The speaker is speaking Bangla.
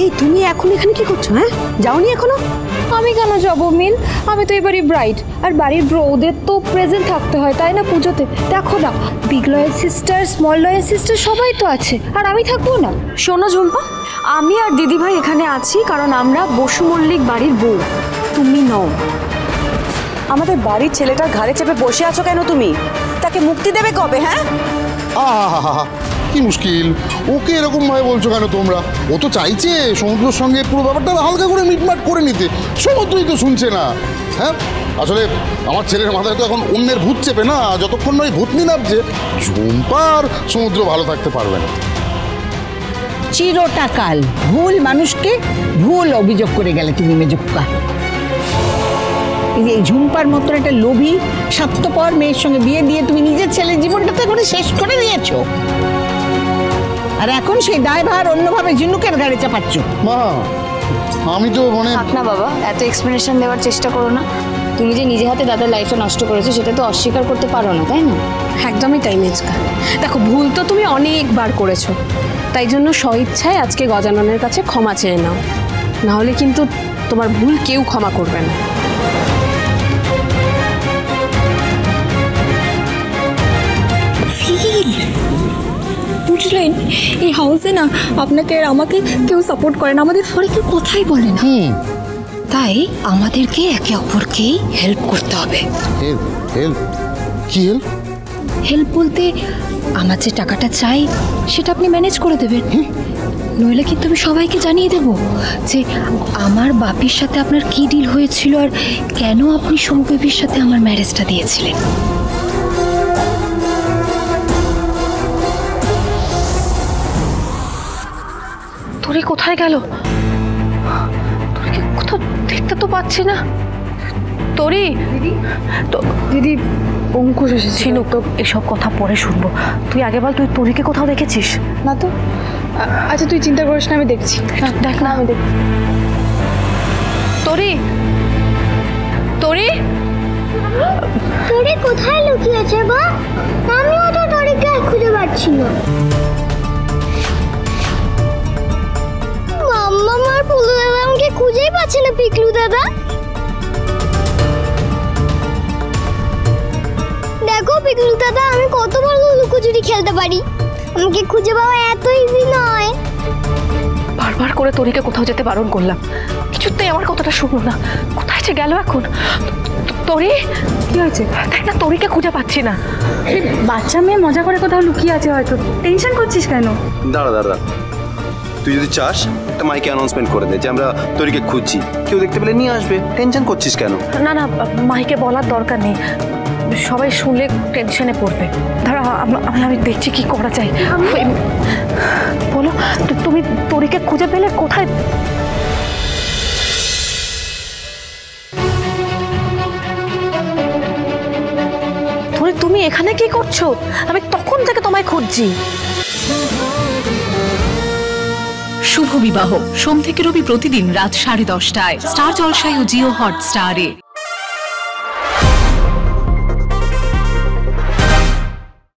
এই তুমি এখন এখানে কি করছো? হ্যাঁ, যাওনি এখনো? আমি কেন যাবো মিল? আমি তো এবারই ব্রাইড, আর বাড়ির বউদের তো প্রেজেন্ট থাকতে হয়, তাই না? পুজোতে দেখো না, big loyal sister, small loyal sister সবাই তো আছে, আর আমি থাকবো না? শোনো ঝুম্পা, আমি আর দিদিভাই এখানে আছি কারণ আমরা বসু মল্লিক বাড়ির বউ, তুমি নও। আমাদের বাড়ির ছেলেটার ঘাড়ে চেপে বসে আছো কেন তুমি? তাকে মুক্তি দেবে কবে? হ্যাঁ, আহা, কি মুশকিল, ওকে এরকম ভাবে বলছো কেন তোমরা? ও তো চাইছে সমুদ্রের সঙ্গে পুরো ব্যাপারটা হালকা করে মিটমাট করে নিতে, সমুদ্রই তো শুনছে না। হ্যাঁ, আসলে আমার ছেলের মাথায় তো এখন অন্যের ভূত চেপে না, যতক্ষণ নয় ভূতনি নামছে ঝুম্পার সমুদ্র ভালো থাকতে পারবে না। চিরটা কাল ভুল মানুষকে ভুল অভিযোগ করে গেলে তুমি মেজুক্কা। এই ঝুম্পার মতো একটা লোভী স্বার্থপর মেয়ের সঙ্গে বিয়ে দিয়ে তুমি নিজের ছেলের জীবনটা তো এখন শেষ করে দিয়েছো, আর এখন সেই দায়ভার অন্যভাবে ঝিনুকের ঘাড়ে চাপাচ্ছ। মা, আমি তো মানে না বাবা, এত এক্সপ্লেনেশন দেওয়ার চেষ্টা করো না। তুমি যে নিজে হাতে দাদার লাইফটা নষ্ট করেছো সেটা তো অস্বীকার করতে পারো না, তাই না? একদমই তাই মেজকা। দেখো, ভুল তো তুমি অনেকবার করেছো, তাই জন্য স্বইচ্ছায় আজকে গজাননের কাছে ক্ষমা চেয়ে নাও, না হলে কিন্তু তোমার ভুল কেউ ক্ষমা করবে না। বুঝলেন, এই হাউসে না আপনাকে আর আমাকে কেউ সাপোর্ট করে না, আমাদের ফলে কেউ কথাই বলে না, তাই আমাদেরকে একে অপরকেই হেল্প করতে হবে। হেল্প? হেল্প? কি হেল্প? হেল্প বলতে আমার যে টাকাটা চাই সেটা আপনি ম্যানেজ করে দেবেন, নইলে কিন্তু আমি সবাইকে জানিয়ে দেব যে আমার বাপির সাথে আপনার কি ডিল হয়েছিল আর কেন আপনি সৌবেবির সাথে আমার ম্যারেজটা দিয়েছিলেন। তোরে কোথায় গেল? তোরকে কোথাও দেখতে তো পাচ্ছি না। তোরি দিদি, অঙ্কুশ এসেছিল তো। এসব কথা পরে শুনবো, তুই আগে বল, তুই তোরিকে কোথাও দেখেছিস? না তো। আচ্ছা তুই চিন্তা করিস না, আমি দেখছি। দেখ না, আমি দেখছি। তোরি, তোরি, তোরি কোথায় লুকিয়েছে গো? আমিও তো তোরিকে খুঁজে পাচ্ছি না। মাম্মা আর পুলু দাদা আমাকে খুঁজেই পাচ্ছে না। পিকলু দাদা, দেখো পিকলু দাদা, আমি কত ভালো লুকোচুরি খেলতে পারি, আমাকে খুঁজে পাওয়া এত ইজি নয়। বারবার করে তোরিকে কোথাও যেতে বারণ করলাম, কিছুতেই আমার কথাটা শুনলো না। কোথায় যে গেল এখন? তোরি, কি হয়েছে? দেখ না, তোরিকে খুঁজে পাচ্ছি না। বাচ্চা মেয়ে মজা করে কোথাও লুকিয়ে আছে হয়তো। টেনশন করছিস কেন? দাঁড়া দাঁড়া, তুই যদি চাস একটা মাইকে অ্যানাউন্সমেন্ট করে দে যে আমরা তোরিকে খুঁজছি, কেউ দেখতে পেলে নিয়ে আসবে। টেনশন করছিস কেন? না না, মাইকে বলার দরকার নেই, সবাই শুনলে টেনশনে পড়বে। ধরো আমি দেখছি কি করা যায়। বলো, তুমি তোরিকে খুঁজে পেলে কোথায়? তুমি এখানে কি করছো? আমি তখন থেকে তোমায় খুঁজছি। শুভ বিবাহ সোম থেকে রবি প্রতিদিন রাত 10:30টায় স্টার জলসায় ও জিও হটস্টারে।